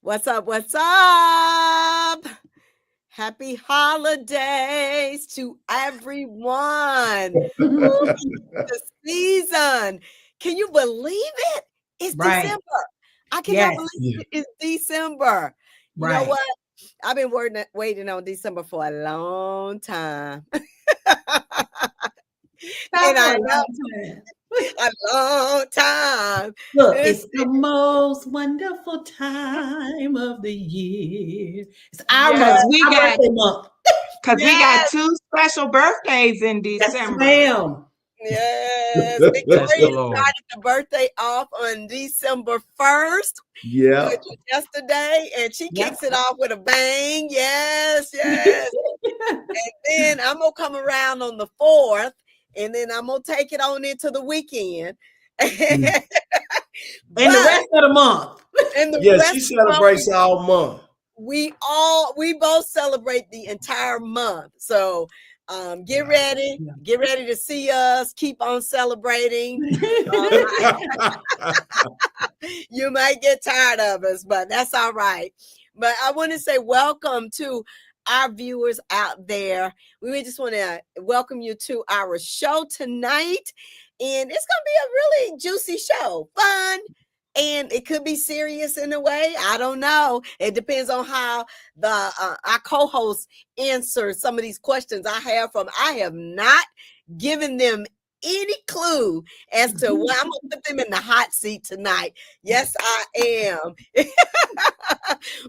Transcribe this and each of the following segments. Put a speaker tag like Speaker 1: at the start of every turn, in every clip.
Speaker 1: What's up? What's up? Happy holidays to everyone. Ooh, the season. Can you believe it? It's
Speaker 2: Right.
Speaker 1: December. I cannot
Speaker 2: Yes.
Speaker 1: believe it. It's December. You know
Speaker 2: Right.
Speaker 1: what? I've been waiting on December for a long time.
Speaker 2: Not
Speaker 1: And
Speaker 2: for
Speaker 1: I
Speaker 2: a
Speaker 1: know
Speaker 2: long time.
Speaker 1: a long time.
Speaker 2: Look,
Speaker 1: It's,
Speaker 2: it's the most wonderful time of the year. It's our
Speaker 1: yes,
Speaker 2: month,
Speaker 3: Because we
Speaker 2: our
Speaker 3: got
Speaker 2: birthday month.
Speaker 3: because we got
Speaker 1: yes,
Speaker 3: two special birthdays in
Speaker 2: Yes,
Speaker 3: December.
Speaker 2: ma'am.
Speaker 1: yes.
Speaker 4: Bless the
Speaker 1: Victoria
Speaker 4: Lord.
Speaker 1: started the birthday off on December 1st,
Speaker 4: Yeah.
Speaker 1: which was yesterday, and she
Speaker 2: Yep.
Speaker 1: kicks it off with a bang. Yes, yes. And then I'm gonna come around on the 4th, and then I'm gonna take it on into the weekend.
Speaker 4: Mm.
Speaker 2: And the
Speaker 1: But
Speaker 2: rest of the month.
Speaker 1: in the
Speaker 4: Yeah, she
Speaker 1: rest of the month,
Speaker 4: celebrates all month.
Speaker 1: we both celebrate the entire month. So get ready,
Speaker 2: Yeah.
Speaker 1: get ready to see us keep on celebrating. You might get tired of us, but that's all right. But I want to say welcome to our viewers out there. We just want to welcome you to our show tonight. And it's going to be a really juicy show, fun. And it could be serious in a way. I don't know. It depends on how our co-host answers some of these questions I have not given them any clue as to what I'm gonna put them in the hot seat tonight. Yes, I am.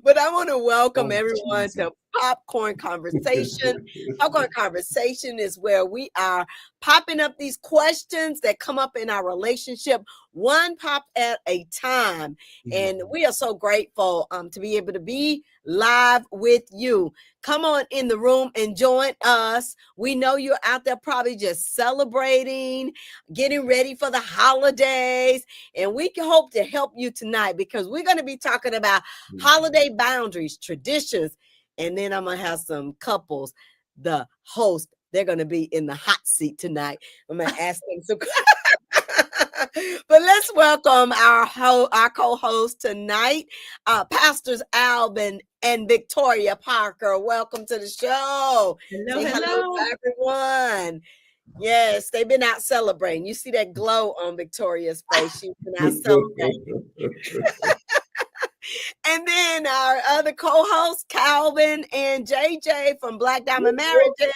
Speaker 1: But I want to welcome
Speaker 4: Oh,
Speaker 1: everyone
Speaker 4: Jesus.
Speaker 1: to Popcorn Conversation. Popcorn Conversation is where we are popping up these questions that come up in our relationship, one pop at a time. And we are so grateful to be able to be live with you. Come on in the room and join us. We know you're out there probably just celebrating, getting ready for the holidays, and we can hope to help you tonight because we're going to be talking about holiday boundaries, traditions, and then I'm going to have some couples, the host, they're going to be in the hot seat tonight. I'm going to ask them some but let's welcome our co-host tonight, Pastors Alvin and Victoria Parker. Welcome to the show.
Speaker 2: Hello,
Speaker 1: Say hello
Speaker 2: hello.
Speaker 1: to everyone. Yes, they've been out celebrating. You see that glow on Victoria's face. She's been out celebrating. And then our other co-hosts, Calvin and JJ from Black Diamond Marriages.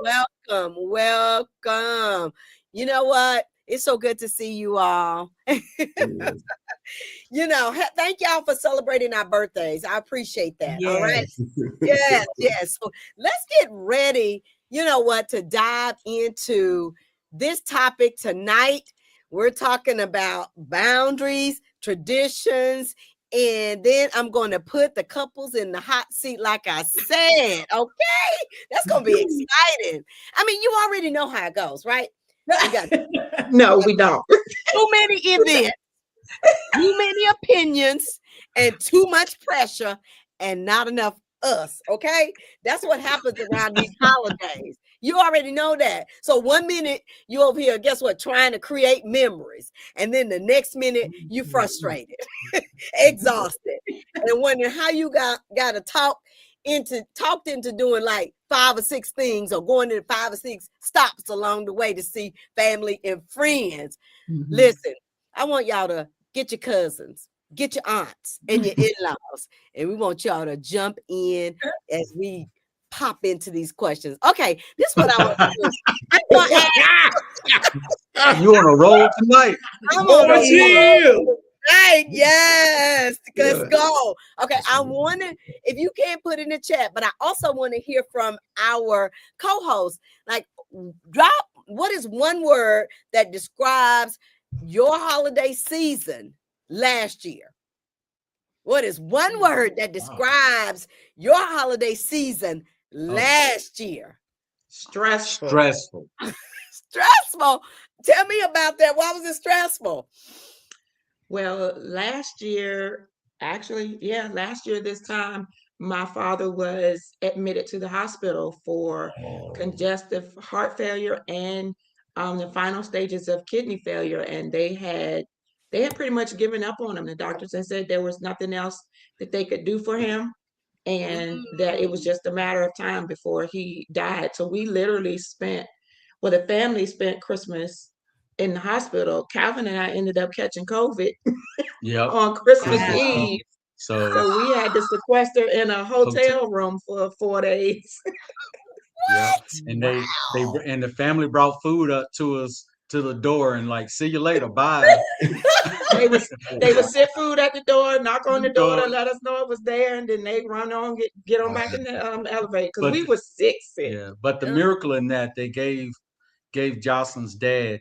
Speaker 1: Welcome, welcome. You know what? It's so good to see you all. You know, thank y'all for celebrating our birthdays. I appreciate that. All right.
Speaker 2: Yes.
Speaker 1: Yes. So let's get ready, you know what, to dive into this topic tonight. We're talking about boundaries, traditions, and then I'm going to put the couples in the hot seat, like I said. Okay. That's going to be exciting. I mean, you already know how it goes, right? We got
Speaker 3: No, we don't.
Speaker 1: too many events, too many opinions, and too much pressure, and not enough us. Okay, that's what happens around these holidays. You already know that. So 1 minute you over here, guess what, trying to create memories, and then the next minute you frustrated, exhausted, and wondering how you got to talked into doing like 5 or 6 things, or going to 5 or 6 stops along the way to see family and friends. Listen, I want y'all to get your cousins, get your aunts and your in-laws, and we want y'all to jump in as we pop into these questions. Okay, this is what I want to do. I'm gonna ask,
Speaker 4: You on a roll tonight?
Speaker 1: I'm on a
Speaker 2: Yeah.
Speaker 1: roll tonight. Yes, let's go. Okay, I want to, if you can't put in the chat, but I also want to hear from our co-host. Like, drop, what is one word that describes your holiday season last year? What is one word that describes your holiday season last year?
Speaker 3: Stressful.
Speaker 4: Stressful.
Speaker 1: Stressful. Tell me about that. Why was it stressful?
Speaker 3: Well, last year, actually, yeah, last year this time, my father was admitted to the hospital for congestive heart failure and the final stages of kidney failure, and they had they had pretty much given up on him. The doctors had said there was nothing else that they could do for him, and that it was just a matter of time before he died. So we literally spent, well, the family spent Christmas in the hospital. Calvin and I ended up catching COVID
Speaker 4: Yep.
Speaker 3: on Christmas
Speaker 2: Wow.
Speaker 3: Eve.
Speaker 4: So
Speaker 3: So we had to sequester in a hotel room for 4 days.
Speaker 4: yeah, and they
Speaker 1: Wow.
Speaker 4: and the family brought food up to us to the door and like, see you later, bye.
Speaker 3: They would sit food at the door, knock on the door to
Speaker 4: Door.
Speaker 3: let us know it was there, and then they run on, get on back in the elevator because
Speaker 4: But
Speaker 3: we were sick.
Speaker 4: yeah, but the miracle in that they gave Jocelyn's dad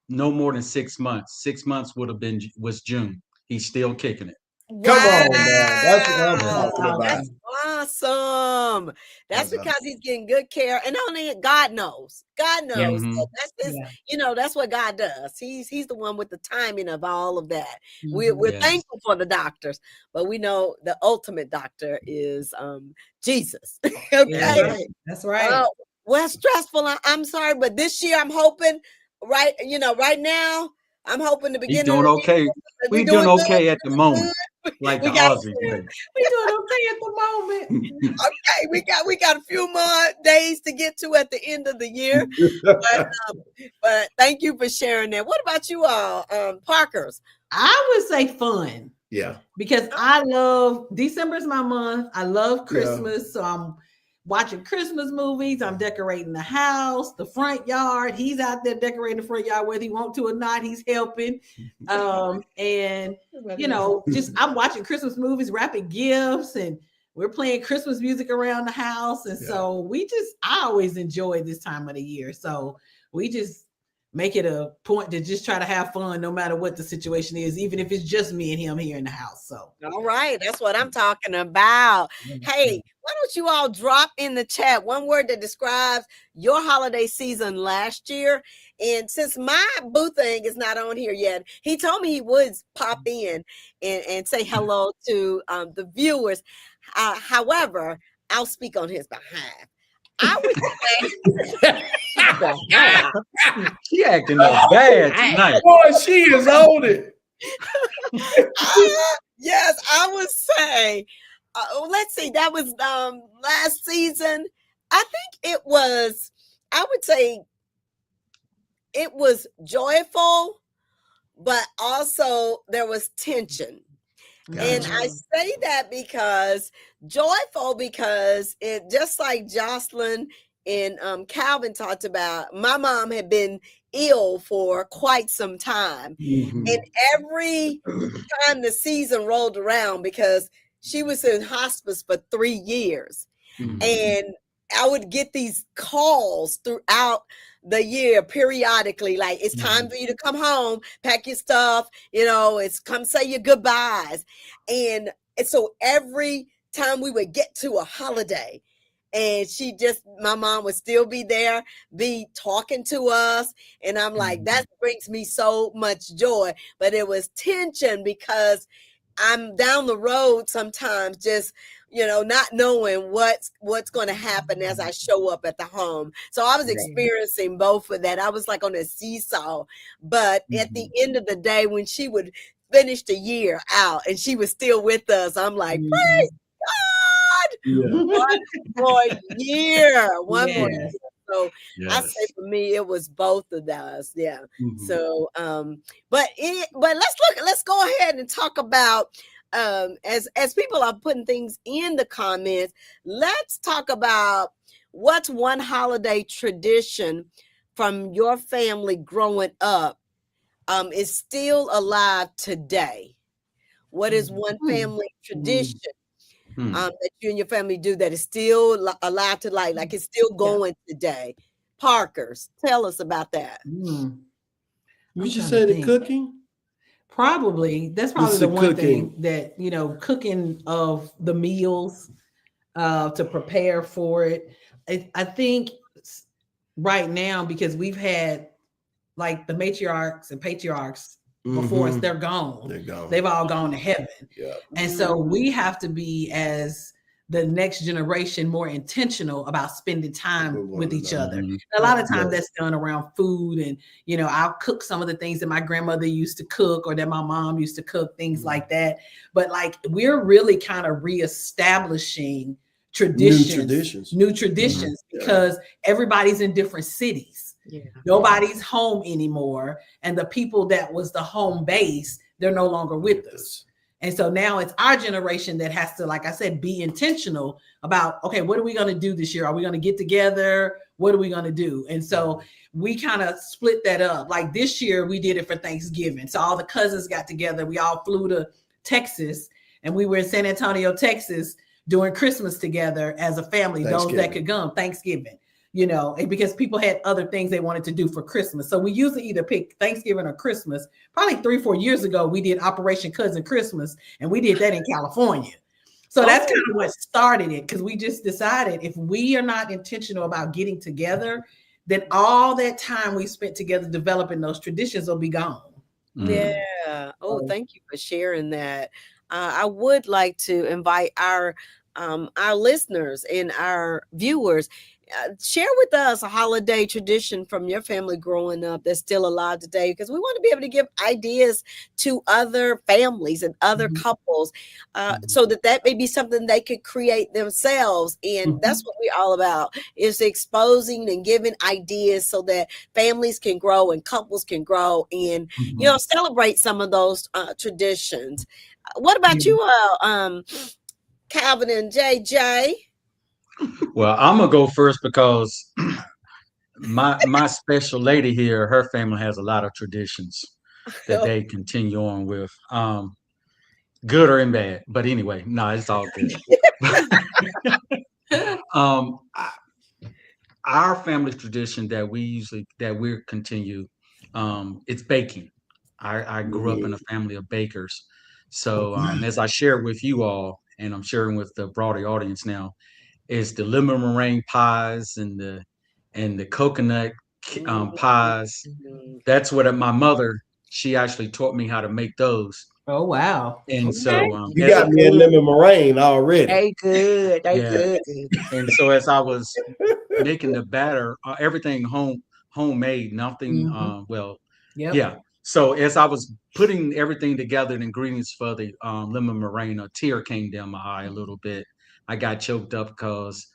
Speaker 4: no more than 6 months. 6 months was June. He's still kicking it.
Speaker 1: Wow.
Speaker 4: Come
Speaker 2: on,
Speaker 4: man.
Speaker 2: That's
Speaker 1: awesome. That's because he's getting good care, and only God knows. God knows.
Speaker 4: Yeah.
Speaker 1: So that's his, that's what God does. He's the one with the timing of all of that. We're thankful for the doctors, but we know the ultimate doctor is Jesus. Okay.
Speaker 2: That's right.
Speaker 1: Well, stressful. I'm sorry, but this year I'm hoping, right now, I'm hoping to begin.
Speaker 4: He's doing okay. We're doing okay at the moment. Like the Aussie.
Speaker 2: We're doing okay at the moment.
Speaker 1: Okay, we got a few more days to get to at the end of the year. But thank you for sharing that. What about you all, Parkers?
Speaker 2: I would say fun.
Speaker 4: Yeah.
Speaker 2: Because I love December is my month. I love Christmas. So I'm watching Christmas movies. I'm decorating the house, the front yard. He's out there decorating the front yard, whether he wants to or not. He's helping. And just I'm watching Christmas movies, wrapping gifts, and we're playing Christmas music around the house. And so I always enjoy this time of the year. So we just make it a point to just try to have fun no matter what the situation is, even if it's just me and him here in the house. So
Speaker 1: all right, that's what I'm talking about. Hey, why don't you all drop in the chat one word that describes your holiday season last year? And since my boo thing is not on here yet, he told me he would pop in and say hello to the viewers. However, I'll speak on his behalf. I would say
Speaker 4: she acting up bad tonight.
Speaker 5: Boy, she is on it.
Speaker 1: Yes, I would say. Let's see. That was last season. I think it was. I would say it was joyful, but also there was tension. Gotcha. And I say that because joyful, because it just like Jocelyn and Calvin talked about, my mom had been ill for quite some time. Mm-hmm. And every time the season rolled around, because she was in hospice for 3 years, mm-hmm. and I would get these calls throughout the year periodically, like it's time for you to come home, pack your stuff, it's come say your goodbyes. And so every time we would get to a holiday, and my mom would still be there, be talking to us. And I'm like, that brings me so much joy. But it was tension because I'm down the road sometimes just, not knowing what's going to happen as I show up at the home. So I was experiencing both of that. I was like on a seesaw. But at the end of the day, when she would finish the year out and she was still with us, I'm like, praise God! Yeah. One more year. So I say for me, it was both of us. Yeah. Mm-hmm. So, but let's go ahead and talk about, as people are putting things in the comments, let's talk about what's one holiday tradition from your family growing up is still alive today. What is one family tradition that you and your family do that is still alive to life, like it's still going today? Parkers, tell us about that.
Speaker 5: Would you say the cooking?
Speaker 2: Probably. That's probably the one thing that, cooking of the meals to prepare for it. I think right now, because we've had like the matriarchs and patriarchs before us, they're gone. They've all gone to heaven. Yeah. And so we have to be, as the next generation more intentional about spending time with each other. And a lot of times that's done around food, and I'll cook some of the things that my grandmother used to cook or that my mom used to cook, things like that. But like we're really kind of reestablishing new traditions because everybody's in different cities. Nobody's home anymore, and the people that was the home base, they're no longer with us. And so now it's our generation that has to, like I said, be intentional about, okay, what are we going to do this year? Are we going to get together? What are we going to do? And so we kind of split that up. Like this year we did it for Thanksgiving. So all the cousins got together. We all flew to Texas, and we were in San Antonio, Texas, doing Christmas together as a family, those that could come, Thanksgiving. Because people had other things they wanted to do for Christmas. So we usually either pick Thanksgiving or Christmas. Probably 3-4 years ago, we did Operation Cousin Christmas, and we did that in California. So that's kind of what started it, because we just decided if we are not intentional about getting together, then all that time we spent together developing those traditions will be gone.
Speaker 1: Yeah. Oh, thank you for sharing that. I would like to invite our listeners and our viewers, share with us a holiday tradition from your family growing up that's still alive today, because we want to be able to give ideas to other families and other couples, so that may be something they could create themselves. And that's what we're all about, is exposing and giving ideas so that families can grow and couples can grow and celebrate some of those traditions. What about you, Calvin and JJ?
Speaker 4: Well, I'm gonna go first because my special lady here, her family has a lot of traditions that they continue on with, good or in bad. But anyway, no, it's all good. Our family tradition that we continue, it's baking. I grew up in a family of bakers, so as I share with you all, and I'm sharing with the broader audience now, is the lemon meringue pies and the coconut pies. That's what my mother, she actually taught me how to make those.
Speaker 2: Oh wow!
Speaker 4: And so
Speaker 5: you got me a lemon meringue already.
Speaker 3: They good. They good.
Speaker 4: And so as I was making the batter, everything homemade, nothing. So as I was putting everything together, the ingredients for the lemon meringue, a tear came down my eye a little bit. I got choked up because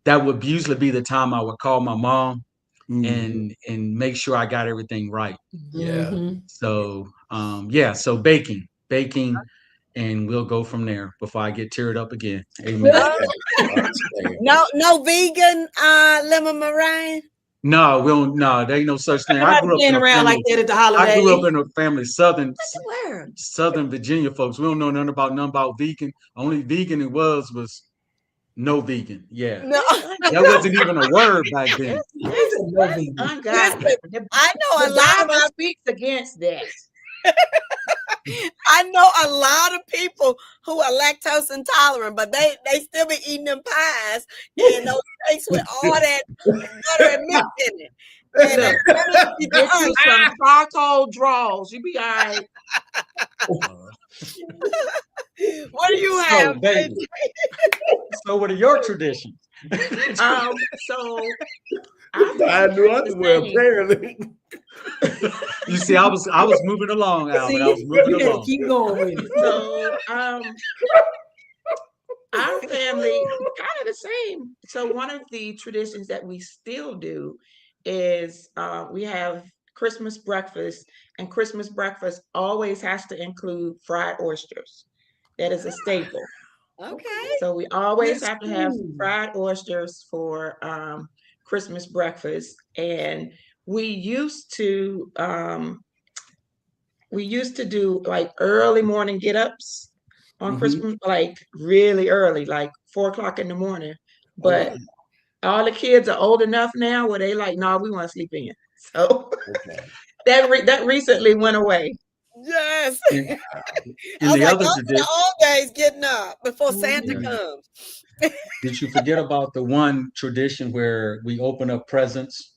Speaker 4: that would usually be the time I would call my mom and make sure I got everything right. So so baking, and we'll go from there before I get teared up again. Amen.
Speaker 1: No vegan lemon meringue.
Speaker 4: No, there ain't no such thing.
Speaker 2: I grew up in a family like that at the holidays.
Speaker 4: I grew up in a family, Southern Virginia folks. We don't know nothing about vegan. Only vegan it was no vegan. Yeah.
Speaker 1: No.
Speaker 4: That wasn't even a word back then.
Speaker 1: I know a lot of
Speaker 3: speaks against that.
Speaker 1: I know a lot of people who are lactose intolerant, but they still be eating them pies, those cakes with all that butter and milk in it.
Speaker 3: Get you some charcoal draws. You be all right.
Speaker 1: What do you have?
Speaker 4: Baby. So what are your traditions?
Speaker 3: So
Speaker 5: I knew underwear apparently.
Speaker 4: You see, I was moving along, Albert. I was moving along.
Speaker 2: Keep going with it.
Speaker 3: So our family kind of the same. So one of the traditions that we still do is we have Christmas breakfast, and Christmas breakfast always has to include fried oysters. That is a staple.
Speaker 1: Okay.
Speaker 3: So we always have to have fried oysters for Christmas breakfast. And we used to do like early morning get-ups on Christmas, like really early, like 4:00 in the morning. But all the kids are old enough now where they like, no, we want to sleep in. So that recently went away.
Speaker 1: Yes.
Speaker 4: In
Speaker 1: I was
Speaker 4: the
Speaker 1: like,
Speaker 4: other
Speaker 1: those are
Speaker 4: tradition,
Speaker 1: the old days getting up before Santa comes.
Speaker 4: did you forget about the one tradition where we open up presents?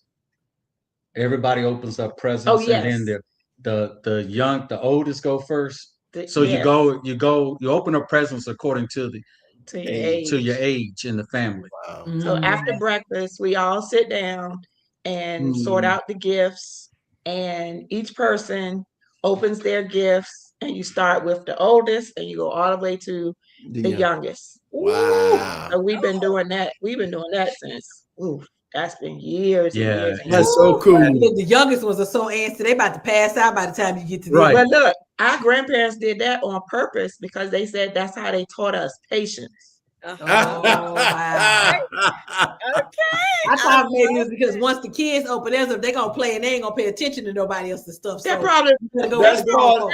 Speaker 4: Everybody opens up presents, and then the oldest go first. You open up presents according to
Speaker 3: to your age.
Speaker 4: to your age in the family.
Speaker 5: Wow.
Speaker 3: So after breakfast, we all sit down and sort out the gifts, and each person opens their gifts, and you start with the oldest and you go all the way to the youngest.
Speaker 5: Wow.
Speaker 3: So we've been doing that. We've been doing that since, that's been years and
Speaker 4: Yeah,
Speaker 3: years. And
Speaker 5: That's
Speaker 3: years.
Speaker 5: so cool.
Speaker 2: The youngest ones are so antsy, they about to pass out by the time you get to
Speaker 4: Right.
Speaker 3: But look, our grandparents did that on purpose because they said that's how they taught us patience.
Speaker 2: Oh, wow. I thought maybe it was because once the kids open theirs up, they're gonna play and they ain't gonna pay attention to nobody else's stuff.
Speaker 3: That
Speaker 2: So
Speaker 3: probably
Speaker 5: That's part of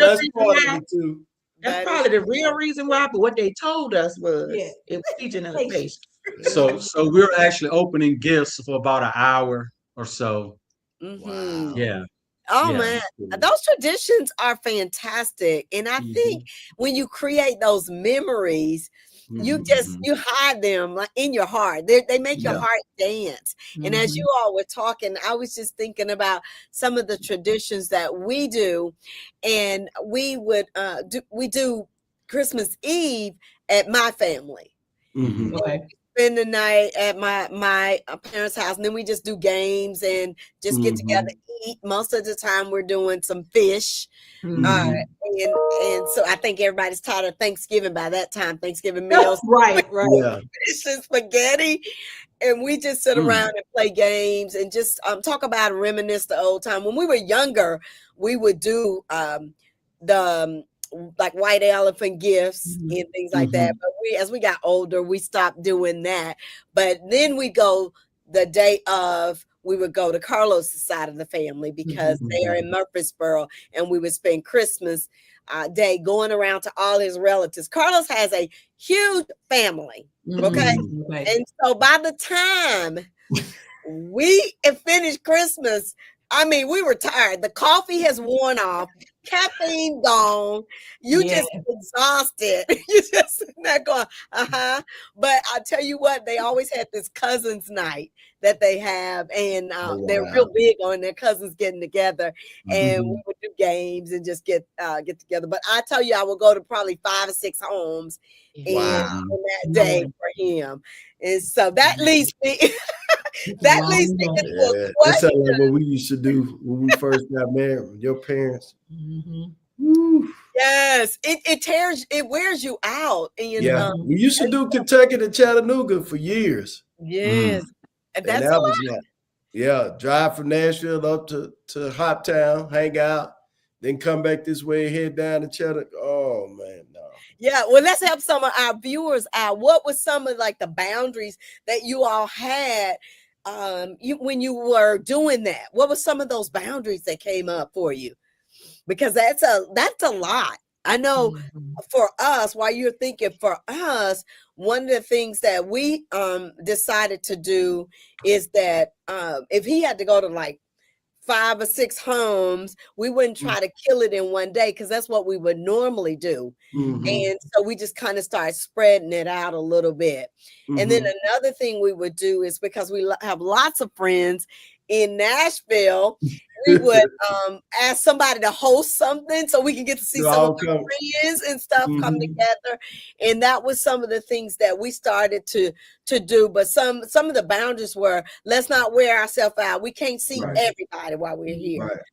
Speaker 5: it too.
Speaker 3: that's probably the real reason why. But what they told us was it was teaching us patience.
Speaker 4: So we're actually opening gifts for about an hour or so.
Speaker 1: Wow.
Speaker 4: Yeah.
Speaker 1: Oh
Speaker 4: Yeah.
Speaker 1: man, those traditions are fantastic. And I think when you create those memories, you hide them like in your heart. They make your heart dance. And as you all were talking, I was just thinking about some of the traditions that we do. And we would do Christmas Eve at my family.
Speaker 2: Okay.
Speaker 1: Spend the night at my parents' house, and then we just do games and just get together, eat. Most of the time we're doing some fish. And so I think everybody's tired of Thanksgiving by that time. Thanksgiving meals.
Speaker 2: Right.
Speaker 5: Yeah.
Speaker 1: Fish and spaghetti. And we just sit around and play games and just talk about and reminisce the old time. When we were younger, we would do the like white elephant gifts and things like that. But as we got older, we stopped doing that. But then we go the day of, we would go to Carlos' side of the family because they are in Murfreesboro, and we would spend Christmas Day going around to all his relatives. Carlos has a huge family. Okay. And so by the time we finished Christmas, I mean, we were tired. The coffee has worn off, caffeine gone. You just exhausted. You just sitting there going, But I tell you what, they always had this cousins night that they have, and they're real big on their cousins getting together, and we would do games and just get together. But I tell you, I will go to probably 5 or 6 homes in that day for him, and so that leads me. That leads me into a question.
Speaker 5: That sounds like what we used to do when we first got married with your parents.
Speaker 1: Yes, it wears you out. And,
Speaker 5: we used to do Kentucky to Chattanooga for years.
Speaker 1: Yes, and
Speaker 5: that was like, drive from Nashville up to Hoptown, hang out, then come back this way, head down to Chattanooga. Oh man, no.
Speaker 1: Yeah, well, let's help some of our viewers out. What was some of like the boundaries that you all had when you were doing that? What were some of those boundaries that came up for you? Because that's a lot. I know for us, while you're thinking for us, one of the things that we decided to do is that if he had to go to like 5 or 6 homes, we wouldn't try to kill it in one day, because that's what we would normally do. And so we just kind of started spreading it out a little bit. And then another thing we would do is, because we have lots of friends in Nashville, we would ask somebody to host something so we can get to see some of our friends and stuff come together. And that was some of the things that we started to do. But some of the boundaries were, let's not wear ourselves out. We can't see everybody while we're here.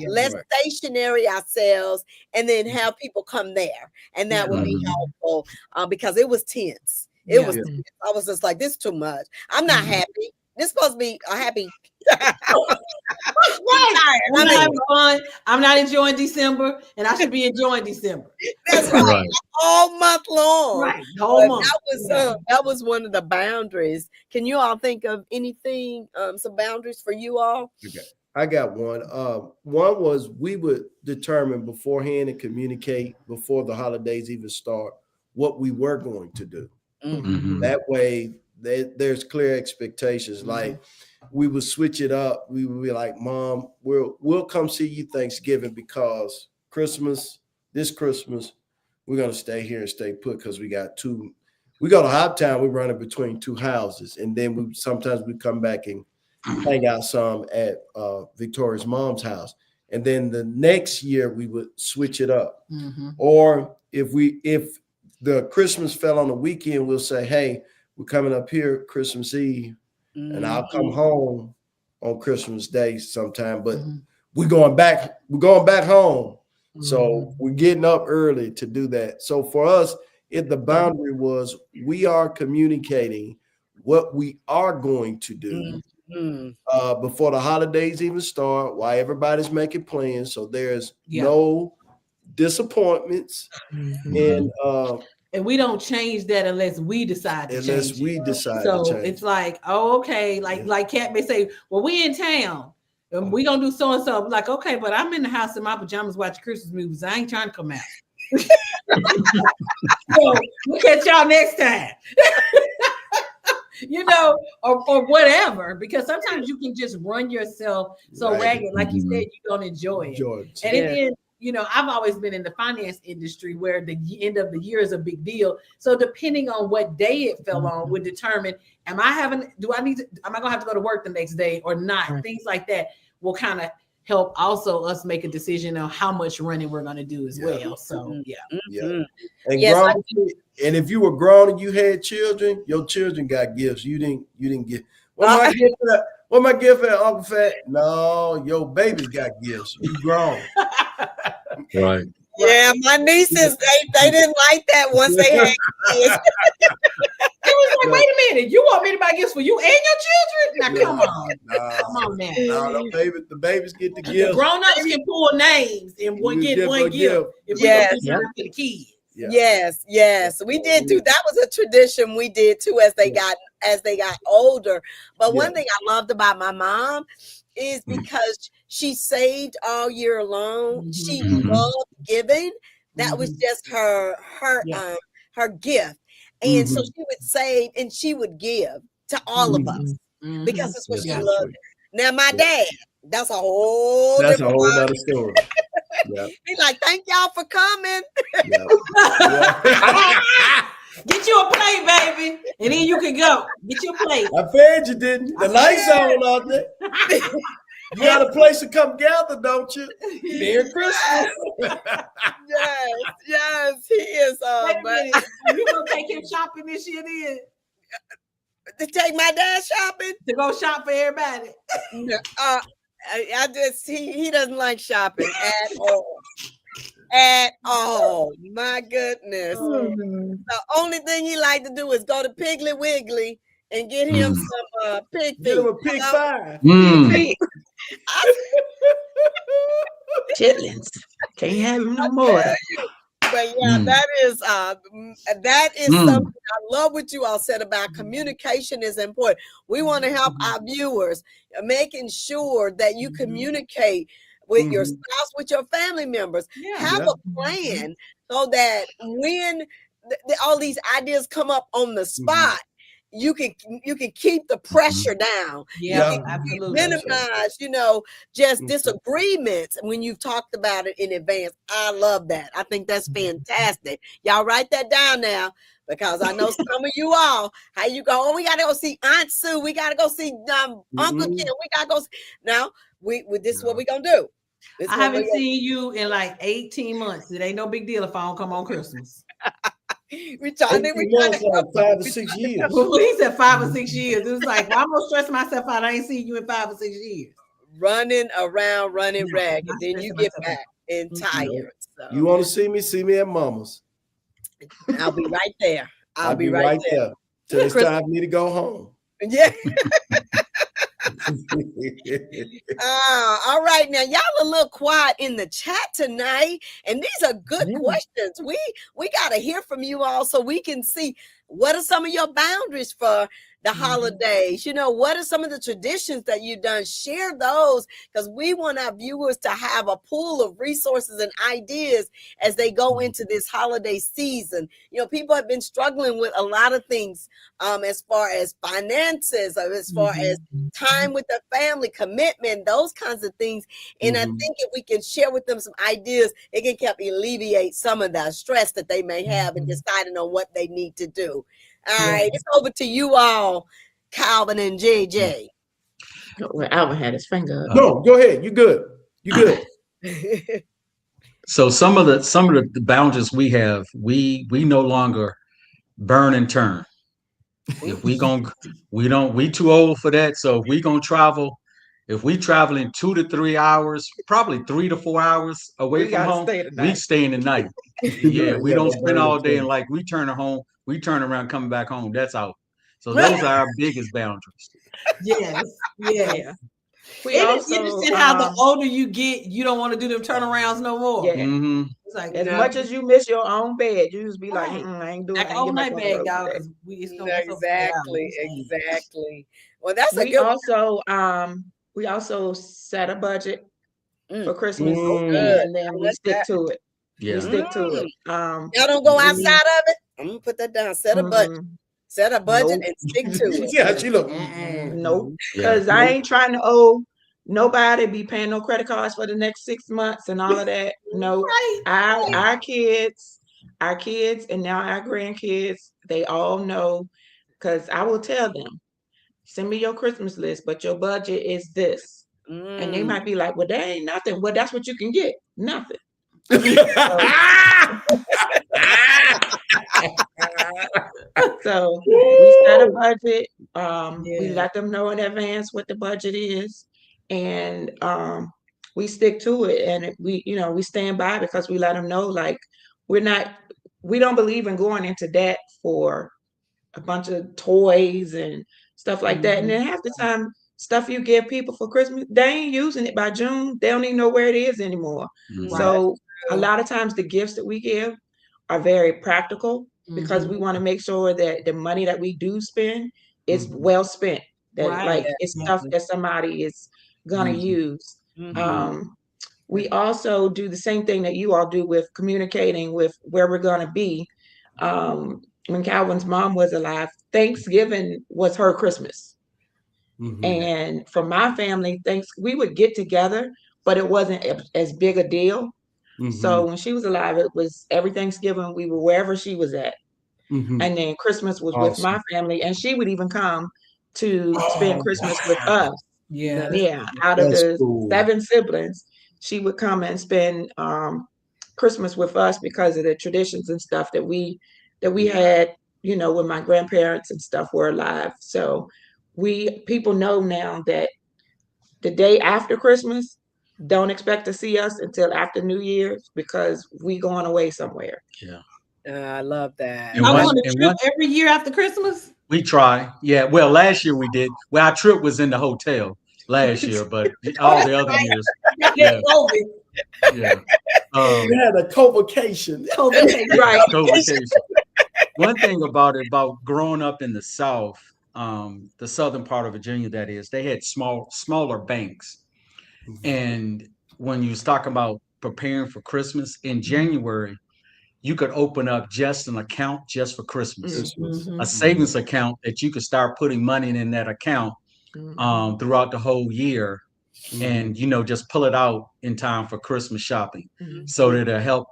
Speaker 1: Let's stationary ourselves and then have people come there. And that would be helpful because it was tense. It was tense. I was just like, this is too much. I'm not happy. This is supposed to be a happy.
Speaker 2: I'm not enjoying December, and I should be enjoying December.
Speaker 1: That's right. All month long.
Speaker 2: Right. Whole month.
Speaker 1: That was one of the boundaries. Can you all think of anything? Some boundaries for you all?
Speaker 5: Okay. I got one. One was, we would determine beforehand and communicate before the holidays even start what we were going to do. That way, there's clear expectations. Like, we would switch it up. We would be like, Mom, we'll come see you Thanksgiving, because this Christmas, we're gonna stay here and stay put, because we go to Hoptown, we run it between 2 houses, and then sometimes we come back and hang out some at Victoria's mom's house. And then the next year we would switch it up. Or if the Christmas fell on the weekend, we'll say, hey, we're coming up here Christmas Eve, and I'll come home on Christmas Day sometime. But we're going back home. So we're getting up early to do that. So for us, the boundary was we are communicating what we are going to do before the holidays even start, while everybody's making plans. So there's no disappointments.
Speaker 2: And we don't change that unless we decide to change it. So it's like, oh, okay, like Kat may say, well, we in town and we gonna do so and so. Like, okay, but I'm in the house in my pajamas watching Christmas movies. I ain't trying to come out. So we'll catch y'all next time. You know, or whatever, because sometimes you can just run yourself so ragged, like you said, you don't enjoy it. And then, you know, I've always been in the finance industry where the end of the year is a big deal. So depending on what day it fell on would determine, am I gonna have to go to work the next day or not? Right. Things like that will kind of help also us make a decision on how much running we're going to do as well. So
Speaker 5: and if you were grown and you had children, your children got gifts. You didn't get. What my gift for Uncle Fat? No, your babies got gifts. You grown.
Speaker 4: Right.
Speaker 1: Yeah, my nieces, they didn't like that once they had kids.
Speaker 2: It was like, wait a minute, you want me to buy gifts for you and your children? Now come on. Come on now.
Speaker 5: No, the babies get the gifts.
Speaker 2: The grown-ups can pull names and get one gift. If we don't do for the kids.
Speaker 1: Yeah. Yes. We did too. That was a tradition we did too as they got older. But one thing I loved about my mom is because she saved all year long. She loved giving. That was just her gift. And so she would save and she would give to all of us because that's what she loved. Now my dad, that's a whole other story. He's like, thank y'all for coming.
Speaker 2: Get you a plate, baby, and then you can go. Get you a plate.
Speaker 5: I fed you, didn't? The lights on out there. You got a place to come gather, don't you? Merry Christmas.
Speaker 1: Yes, he is.
Speaker 2: You gonna take him shopping this year then?
Speaker 1: To take my dad shopping?
Speaker 2: To go shop for everybody?
Speaker 1: He doesn't like shopping at all. At all. My goodness. The only thing he like to do is go to Piggly Wiggly and get him some pig feet.
Speaker 5: Get him a pig thigh.
Speaker 3: Chitlins. Can't have him no more.
Speaker 1: But that is something. I love what you all said about communication is important. We want to help our viewers, making sure that you communicate with your spouse, with your family members. Have a plan so that when all these ideas come up on the spot, you can keep the pressure down.
Speaker 2: Absolutely.
Speaker 1: Minimize, just disagreements when you've talked about it in advance. I love that. I think that's fantastic. Y'all write that down now, because I know some of you all, how you go, oh, we got to go see Aunt Sue. We got to go see Uncle Ken. We got to go. Now, this is what we're going to do.
Speaker 2: I haven't seen you in like 18 months. It ain't no big deal if I don't come on Christmas.
Speaker 5: We trying like 5 or 6 years.
Speaker 2: He said 5 or 6 years. It was like, well, I'm gonna stress myself out. I ain't seen you in 5 or 6 years.
Speaker 1: Running around, running ragged, and then you get back and tired. So.
Speaker 5: You want to see me? See me at Mama's.
Speaker 1: I'll be right there. I'll be
Speaker 5: right there till it's time for me to go home.
Speaker 1: Yeah. All right, now y'all a little quiet in the chat tonight, and these are good questions. We got to hear from you all so we can see what are some of your boundaries for the holidays. What are some of the traditions that you've done? Share those, because we want our viewers to have a pool of resources and ideas as they go into this holiday season. People have been struggling with a lot of things as far as finances, or as far as time with their family, commitment, those kinds of things. And I think if we can share with them some ideas, it can help alleviate some of the stress that they may have in deciding on what they need to do. All right, it's over to you all, Calvin and JJ.
Speaker 3: Well, Alvin had his finger up.
Speaker 5: No, go ahead. You good. You good.
Speaker 4: So some of the boundaries we have, we no longer burn and turn. If we too old for that. So if we gonna travel, if we traveling 2 to 3 hours, probably 3 to 4 hours away
Speaker 3: We
Speaker 4: from
Speaker 3: gotta
Speaker 4: home,
Speaker 3: stay
Speaker 4: we
Speaker 3: tonight.
Speaker 4: stay in the night. Yeah, we
Speaker 5: Yeah,
Speaker 4: don't
Speaker 5: the
Speaker 4: spend
Speaker 5: burning
Speaker 4: all day and
Speaker 5: thing.
Speaker 4: like we turn home, we turn around coming back home. That's out. So those are our biggest boundaries.
Speaker 2: Yes, yes.
Speaker 3: Yeah. We
Speaker 2: It is
Speaker 3: also,
Speaker 2: interesting how the older you get, you don't want to do them turnarounds no more.
Speaker 3: yeah.
Speaker 4: Mm-hmm.
Speaker 2: It's like,
Speaker 3: As
Speaker 2: no,
Speaker 3: much as you miss your own bed, you just be like,
Speaker 2: right.
Speaker 3: I ain't
Speaker 2: Like
Speaker 3: getting back
Speaker 2: overnight
Speaker 3: on the
Speaker 2: bag,
Speaker 3: road
Speaker 2: y'all,
Speaker 3: today.
Speaker 2: because it's gonna be so flat out.
Speaker 1: Exactly. Well, that's a
Speaker 3: We
Speaker 1: good one.
Speaker 3: also set a budget for
Speaker 1: Mm,
Speaker 3: Christmas,
Speaker 1: good.
Speaker 3: and then
Speaker 1: I
Speaker 3: we
Speaker 1: like
Speaker 3: stick
Speaker 1: that.
Speaker 3: to it. We
Speaker 4: Yeah.
Speaker 3: stick to it.
Speaker 1: Y'all don't go outside
Speaker 3: We
Speaker 1: of it. I'm gonna put that down. Set a budget. Set a budget
Speaker 3: Nope.
Speaker 1: and stick to it.
Speaker 5: Yeah, she look.
Speaker 3: Nope.
Speaker 4: Yeah.
Speaker 3: Because I ain't trying to owe nobody, be paying no credit cards for the next 6 months and all of that. No.
Speaker 2: Right.
Speaker 3: Our kids, and now our grandkids, they all know, because I will tell them, send me your Christmas list, but your budget is this. And they might be like, well, that ain't nothing. Well, that's what you can get. Nothing. So we set a budget. We let them know in advance what the budget is, and we stick to it. And we stand by, because we let them know, like, we don't believe in going into debt for a bunch of toys and stuff like that. And then half the time, stuff you give people for Christmas, they ain't using it by June. They don't even know where it is anymore.
Speaker 4: Mhm.
Speaker 3: So a lot of times the gifts that we give are very practical, because we want to make sure that the money that we do spend is well spent. That
Speaker 2: Right.
Speaker 3: it's stuff that somebody is gonna use. We also do the same thing that you all do with communicating with where we're gonna be. When Calvin's mom was alive, Thanksgiving was her Christmas. And for my family, we would get together, but it wasn't as big a deal. So when she was alive, it was every Thanksgiving we were wherever she was at. And then Christmas was with my family, and she would even come to spend Christmas with us.
Speaker 2: Yeah.
Speaker 3: Yeah, out of
Speaker 5: That's
Speaker 3: the
Speaker 5: cool.
Speaker 3: 7 siblings, she would come and spend Christmas with us, because of the traditions and stuff that we had, when my grandparents and stuff were alive. So people know now that the day after Christmas, don't expect to see us until after New Year's, because we going away somewhere.
Speaker 4: Yeah.
Speaker 1: I love that.
Speaker 4: And
Speaker 2: I
Speaker 4: one-
Speaker 2: want a
Speaker 4: and
Speaker 2: trip
Speaker 4: one-
Speaker 2: every year after Christmas.
Speaker 4: We try. Yeah. Well, last year we did. Well, our trip was in the hotel last year, but all the other years, yeah, yeah.
Speaker 5: We had a co-vacation.
Speaker 3: Right.
Speaker 4: Co-vacation. One thing about growing up in the South, the southern part of Virginia, that is, they had smaller banks. And when you was talking about preparing for Christmas in January, you could open up just an account just for Christmas, a savings account that you could start putting money in that account throughout the whole year, and just pull it out in time for Christmas shopping, so that it'll help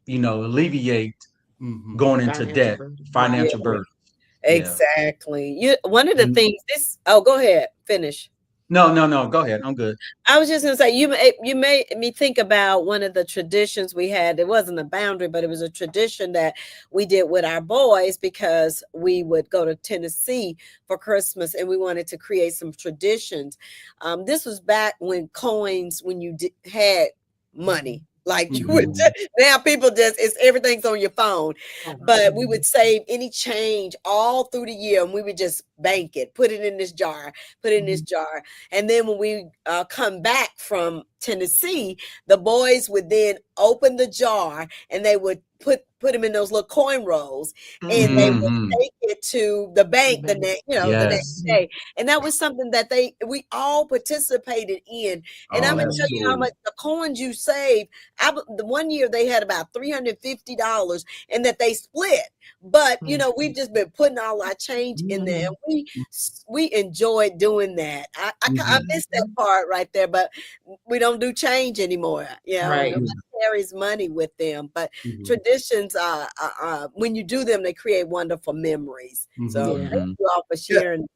Speaker 4: alleviate going into debt, financial burden.
Speaker 1: Exactly. One of the
Speaker 4: And-
Speaker 1: things go ahead, finish.
Speaker 4: No, go ahead. I'm good.
Speaker 1: I was just gonna say, you made me think about one of the traditions we had. It wasn't a boundary, but it was a tradition that we did with our boys, because we would go to Tennessee for Christmas, and we wanted to create some traditions. This was back when you had money. Like you would now, people everything's on your phone. But we would save any change all through the year, and we would just bank it, put it in this jar, and then when we come back from Tennessee, the boys would then open the jar, and they would put them in those little coin rolls, and they would take it to the bank the next day. And that was something that we all participated in. And I'm gonna tell you how much the coins you save. The one year they had about $350, and that they split. But we've just been putting all our change in there, and we enjoyed doing that. I missed that part right there, but we don't do change anymore.
Speaker 3: Right.
Speaker 1: Nobody carries money with them. But traditions, when you do them, they create wonderful memories. So thank you all for sharing.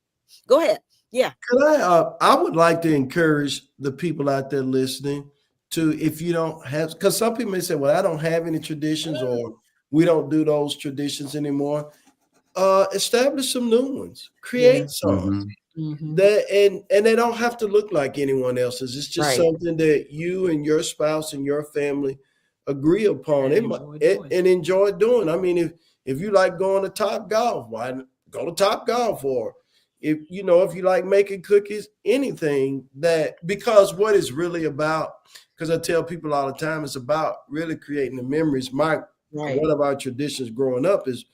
Speaker 1: Go ahead. Yeah.
Speaker 5: Could I would like to encourage the people out there listening to, if you don't have, because some people may say, well, I don't have any traditions, or we don't do those traditions anymore. Establish some new ones, create some that, and they don't have to look like anyone else's. It's just something that you and your spouse and your family agree upon and enjoy doing. I mean, if you like going to Top Golf, why go to Top Golf? Or if you like making cookies, anything that, because what it's really about, because I tell people all the time, it's about really creating the memories. One of our traditions growing up is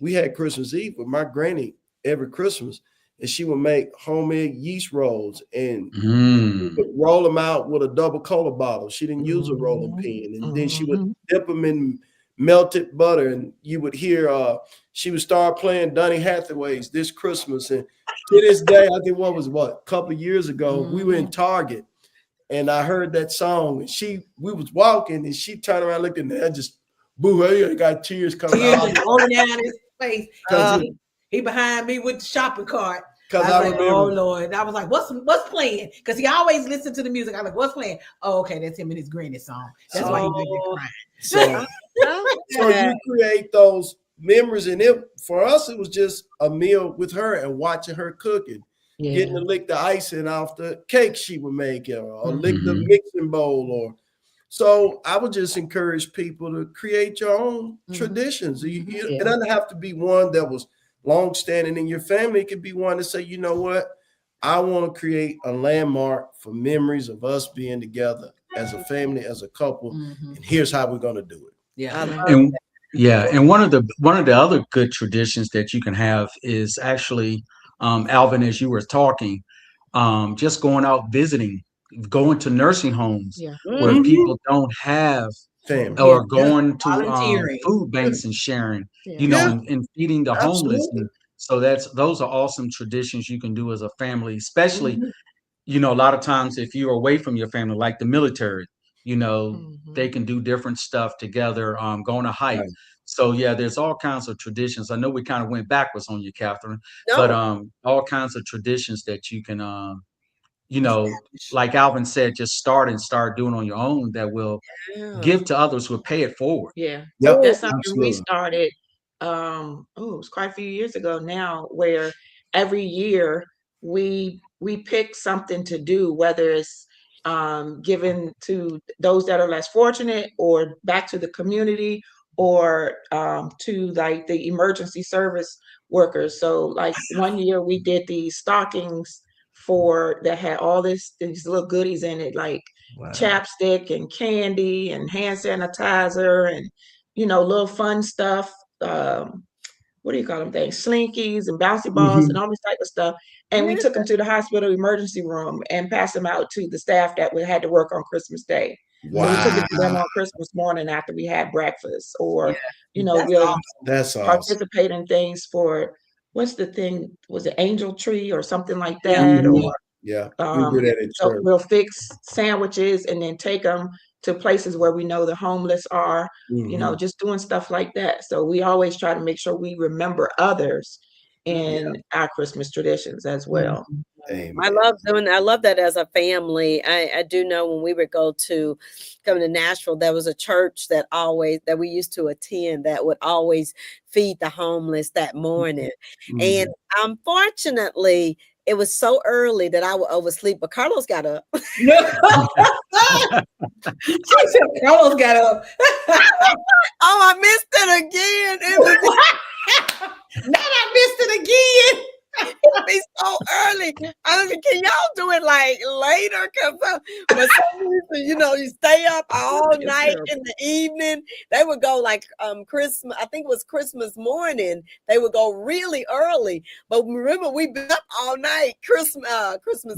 Speaker 5: we had Christmas Eve with my granny every Christmas, and she would make homemade yeast rolls, and we would roll them out with a double cola bottle. She didn't use a rolling pin, and then she would dip them in melted butter, and you would hear she would start playing Donny Hathaway's This Christmas. And to this day, I think a couple of years ago, we were in Target, and I heard that song, and we was walking, and she turned around, looked at me, I just boo, I got tears coming out.
Speaker 2: Rolling down his face. He behind me with the shopping cart.
Speaker 5: Because
Speaker 2: I was like, oh Lord. I was like, what's playing? Because he always listened to the music. I was like, what's playing? Oh, okay, that's him and his granny song. That's why he been crying.
Speaker 5: So you create those memories, and for us, it was just a meal with her and watching her cooking, getting to lick the icing off the cake she would make, or lick the mixing bowl, So I would just encourage people to create your own traditions. It doesn't have to be one that was long-standing in your family. It could be one to say, you know what, I want to create a landmark for memories of us being together as a family, as a couple, and here's how we're going to do it.
Speaker 4: And one of the other good traditions that you can have is actually, Alvin, as you were talking, just going out visiting, going to nursing homes where people don't have family, or going to food banks and sharing, and feeding the homeless. And so those are awesome traditions you can do as a family, especially, a lot of times if you're away from your family, like the military, they can do different stuff together, going to hike. Right. So there's all kinds of traditions. I know we kind of went backwards on you, Catherine, but all kinds of traditions that you can, like Alvin said, just start doing on your own that will give to others, will pay it forward.
Speaker 3: That's something we started it was quite a few years ago now, where every year we pick something to do, whether it's given to those that are less fortunate, or back to the community, or to like the emergency service workers. So like one year we did these stockings that had all these little goodies in it, like chapstick and candy and hand sanitizer and little fun stuff. What do you call them things? Slinkies and bouncy balls and all this type of stuff. And we took them to the hospital emergency room and passed them out to the staff that had to work on Christmas Day. So we took it to them on Christmas morning after we had breakfast, or
Speaker 5: that's
Speaker 3: participate in things for, what's the thing? Was it Angel Tree or something like that? Or
Speaker 5: we do that at
Speaker 3: so
Speaker 5: church.
Speaker 3: we'll fix sandwiches and then take them to places where we know the homeless are, just doing stuff like that. So we always try to make sure we remember others in our Christmas traditions as well.
Speaker 1: Amen. I love that as a family. I do know when we would come to Nashville, there was a church that we used to attend that would always feed the homeless that morning. And unfortunately, it was so early that I would oversleep, but Carlos got up.
Speaker 2: She said Carlos got up.
Speaker 1: I missed it again.
Speaker 2: Now I missed it again.
Speaker 1: It'd be so early. I mean, can y'all do it like later? But some reason, you stay up all night in the evening. They would go like Christmas. I think it was Christmas morning. They would go really early. But remember, we've been up all night. Christmas.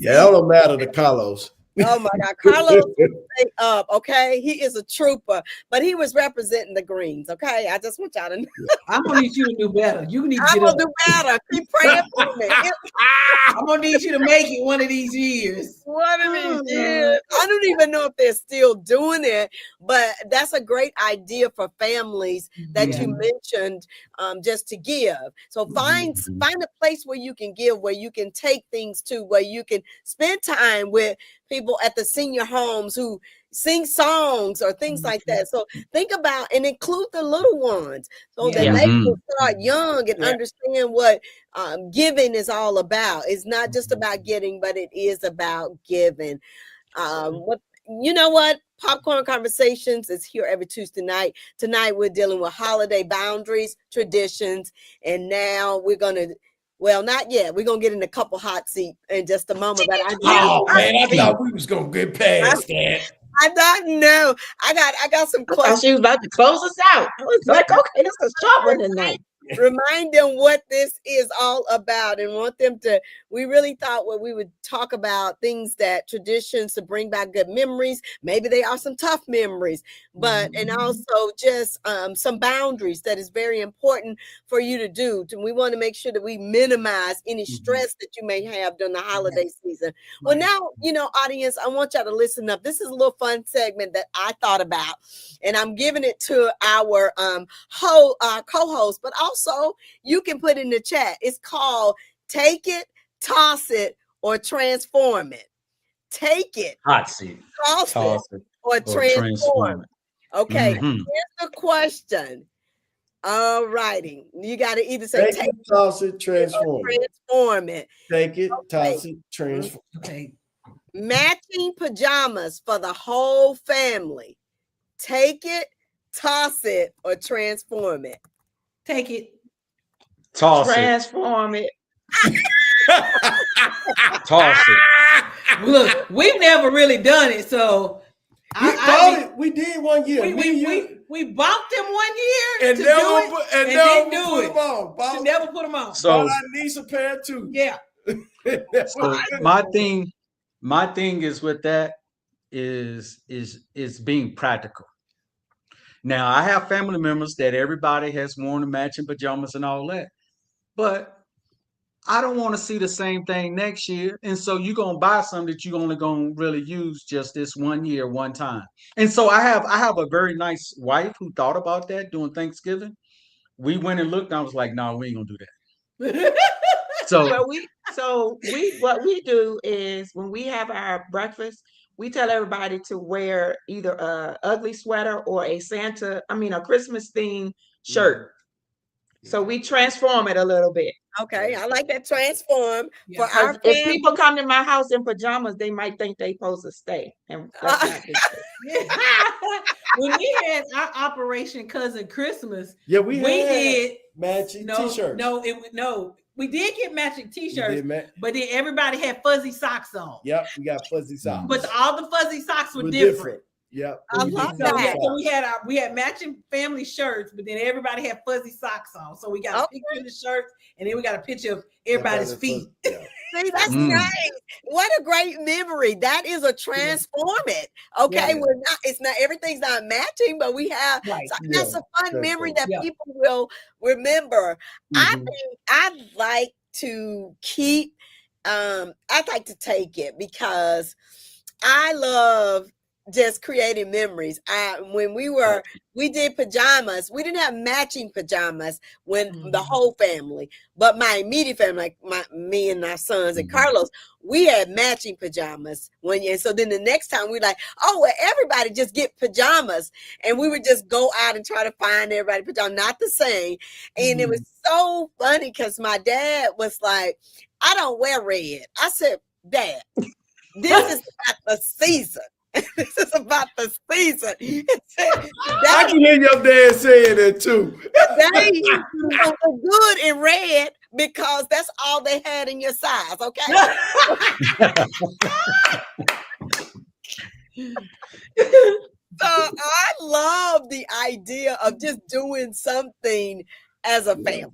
Speaker 5: Yeah, it don't matter to Carlos.
Speaker 1: Oh my God, Carlos stay up, okay? He is a trooper, but he was representing the Greens, okay? I just want y'all to know.
Speaker 2: I'm gonna need you to do better. You need to
Speaker 1: I'm gonna do better. Keep praying for me.
Speaker 2: I'm gonna need you to make it one of these years.
Speaker 1: One of these years. I don't even know if they're still doing it, but that's a great idea for families that you mentioned, just to give. So find a place where you can give, where you can take things to, where you can spend time with people at the senior homes who sing songs or things like that. So think about and include the little ones so that
Speaker 2: Yeah.
Speaker 1: they can start young and
Speaker 3: Yeah.
Speaker 1: understand what giving is all about. It's not just about getting, but it is about giving. What you know what? Popcorn Conversations is here every Tuesday night. Tonight we're dealing with holiday boundaries, traditions, and now we're gonna. Well, not yet. We're gonna get in a couple hot seat in just a moment. But
Speaker 5: Oh man, I thought we was gonna get past that.
Speaker 1: I don't know. I got some
Speaker 3: I thought
Speaker 1: questions.
Speaker 3: she was about to close us out. I was like, okay, this is a short one tonight.
Speaker 1: Remind them what this is all about and want them to. We really thought what we would talk about things that traditions to bring back good memories. Maybe they are some tough memories, but and also just some boundaries that is very important for you to do. We want to make sure that we minimize any stress that you may have during the holiday season. Well, now, audience, I want y'all to listen up. This is a little fun segment that I thought about, and I'm giving it to our co-host, but also you can put in the chat. It's called Take It, Toss It, or Transform It. Take it,
Speaker 4: Hot seat,
Speaker 1: toss it, or transform it. Okay, here's the question. All righty. You got to either say
Speaker 5: Take it, toss it, transform it.
Speaker 1: Transform it.
Speaker 5: Take it, toss it, transform.
Speaker 2: Okay.
Speaker 1: Matching pajamas for the whole family. Take it, toss it, or transform it.
Speaker 2: Take it.
Speaker 4: Toss
Speaker 3: Transform it.
Speaker 4: Toss it.
Speaker 2: Look, we've never really done it, so
Speaker 5: We did one year.
Speaker 2: We bought them 1 year
Speaker 5: And
Speaker 2: to
Speaker 5: never
Speaker 2: do it,
Speaker 5: put-
Speaker 2: and
Speaker 5: never
Speaker 2: didn't do
Speaker 5: put
Speaker 2: it.
Speaker 5: them on.
Speaker 2: To never put them on.
Speaker 4: So
Speaker 5: Bought our niece a pair too.
Speaker 2: Yeah.
Speaker 4: So my thing is with that is being practical. Now I have family members that everybody has worn the matching pajamas and all that, but I don't want to see the same thing next year. And so you're gonna buy something that you're only gonna really use just this 1 year, one time. And so I have a very nice wife who thought about that during Thanksgiving. We went and looked, and I was like, no, we ain't gonna do that. So
Speaker 3: So what we do is when we have our breakfast, we tell everybody to wear either a ugly sweater or a Christmas themed shirt. So we transform it a little bit.
Speaker 1: Okay, I like that transform for
Speaker 2: Yeah.
Speaker 1: our
Speaker 3: If
Speaker 1: family.
Speaker 3: people come to my house in pajamas, they might think they supposed to stay. And that's not the case.
Speaker 2: When we had our Operation Cousin Christmas,
Speaker 5: Yeah, we had
Speaker 2: did
Speaker 5: matching t-shirts.
Speaker 2: We did get matching t-shirts,
Speaker 5: We did
Speaker 2: but then everybody had fuzzy socks on.
Speaker 5: Yep, we got fuzzy socks.
Speaker 2: But all the fuzzy socks were
Speaker 5: We're
Speaker 2: different.
Speaker 5: Yep.
Speaker 1: I
Speaker 5: we
Speaker 1: love
Speaker 5: did
Speaker 1: that.
Speaker 2: So we had matching family shirts, but then everybody had fuzzy socks on. So we got a picture of the shirts, and then we got a picture of everybody's feet.
Speaker 5: Yeah.
Speaker 1: See, that's nice. What a great memory. That is a transform it. Okay,
Speaker 2: Yeah.
Speaker 1: it's not everything's not matching, but we have that's a fun memory that people will remember. I think I'd like to keep I'd like to take it because I love just creating memories. When we did pajamas, we didn't have matching pajamas when the whole family, but my immediate family, like me and my sons and Carlos, we had matching pajamas and so then the next time we like, oh, well, everybody just get pajamas, and we would just go out and try to find everybody pajamas, not the same. And it was so funny because my dad was like, I don't wear red. I said, Dad, this is about the season. This is about the season.
Speaker 5: I can hear your dad saying that too.
Speaker 1: They look good in red because that's all they had in your size, okay? So I love the idea of just doing something as a family.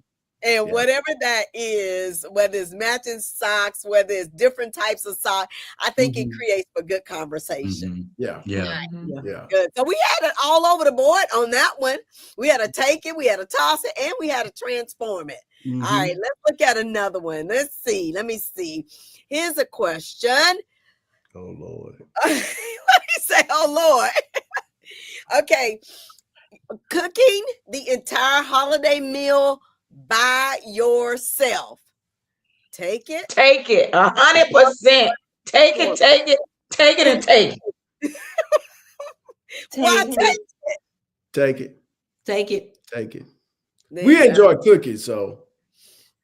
Speaker 1: And whatever that is, whether it's matching socks, whether it's different types of socks, I think it creates a good conversation.
Speaker 5: Yeah.
Speaker 1: Good. So we had it all over the board on that one. We had to take it, we had to toss it, and we had to transform it. All right, let's look at another one. Let's see. Let me see. Here's a question.
Speaker 5: Oh, Lord.
Speaker 1: Let me say, oh, Lord. Okay. Cooking the entire holiday meal by yourself. Take it.
Speaker 3: Take it. 100%. Take it, and take it.
Speaker 1: Why
Speaker 5: Take it.
Speaker 2: Take it.
Speaker 5: Take it.
Speaker 1: There
Speaker 5: We
Speaker 1: you go.
Speaker 5: enjoy cooking, so.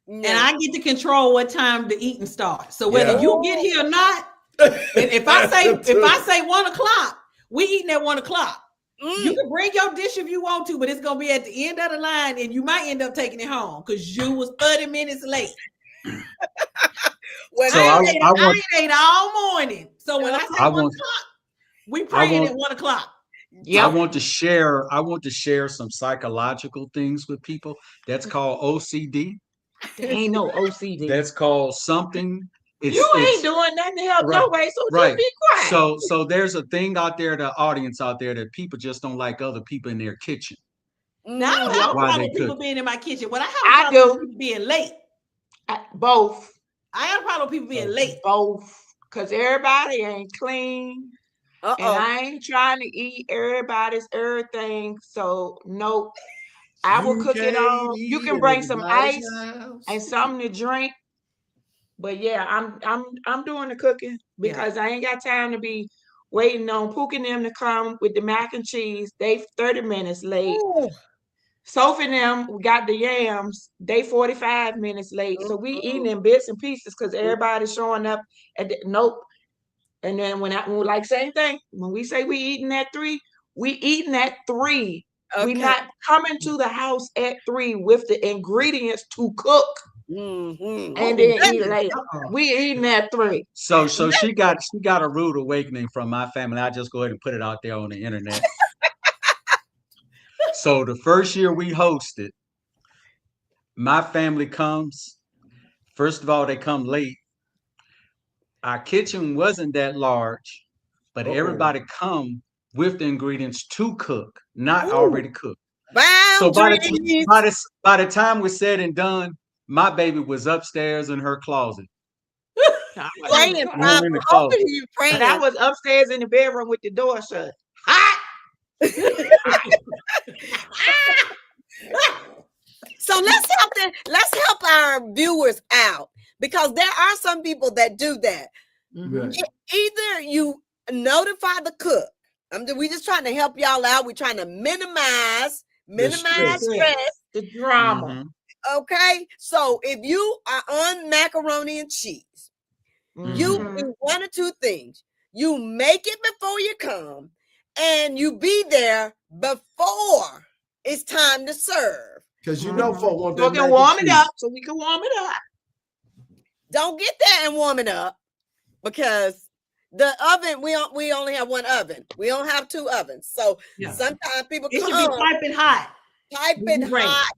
Speaker 2: And I get to control what time the eating starts. So whether
Speaker 5: Yeah.
Speaker 2: you get here or not, if I say 1:00, we eating at 1:00. You can bring your dish if you want to, but it's gonna be at the end of the line, and you might end up taking it home because you was 30 minutes late.
Speaker 1: Well,
Speaker 4: So
Speaker 2: I
Speaker 4: I want
Speaker 2: ate all morning. So when I say 1:00, we praying at 1:00.
Speaker 4: I want to share some psychological things with people. That's called OCD.
Speaker 3: There ain't no OCD.
Speaker 4: That's called something.
Speaker 3: You ain't doing nothing to help no way, so just be quiet.
Speaker 4: So there's a thing out there, the audience out there, that people just don't like other people in their kitchen.
Speaker 2: Now I don't have a problem with people being in my kitchen. What I have a problem with people being late.
Speaker 3: Both.
Speaker 2: I have a problem with people being late.
Speaker 3: Both. Because everybody ain't clean. And I ain't trying to eat everybody's everything. So no, I will cook it all. You can bring some ice and something to drink. But yeah, I'm doing the cooking because I ain't got time to be waiting on Pookie and them to come with the mac and cheese. They 30 minutes late. Ooh. Sophie and them got the yams. They 45 minutes late. So we eating in bits and pieces because everybody's showing up at nope. And then when like same thing, when we say we eating at 3, we eating at 3. Okay. We not coming to the house at 3 with the ingredients to cook. And then eat later. We eating at 3.
Speaker 4: So she got a rude awakening from my family. I just go ahead and put it out there on the internet. So the first year we hosted, my family comes. First of all, they come late. Our kitchen wasn't that large, but everybody come with the ingredients to cook, not already cooked. So by the time we're said and done, my baby was upstairs in her closet.
Speaker 3: Praying, but I was upstairs in the bedroom with the door shut. Hot.
Speaker 1: So let's help our viewers out, because there are some people that do that. Mm-hmm. Either you notify the cook. We just trying to help y'all out. We're trying to minimize stress,
Speaker 3: the drama.
Speaker 1: Mm-hmm. Okay, so if you are on macaroni and cheese, you do one or two things. You make it before you come, and you be there before it's time to serve.
Speaker 5: Because you know, folks want
Speaker 3: that. We can warm it up, so we can warm it up.
Speaker 1: Don't get there and warm it up, because the oven, we only have one oven. We don't have 2 ovens. So sometimes people
Speaker 2: it should be piping hot.
Speaker 1: Piping hot.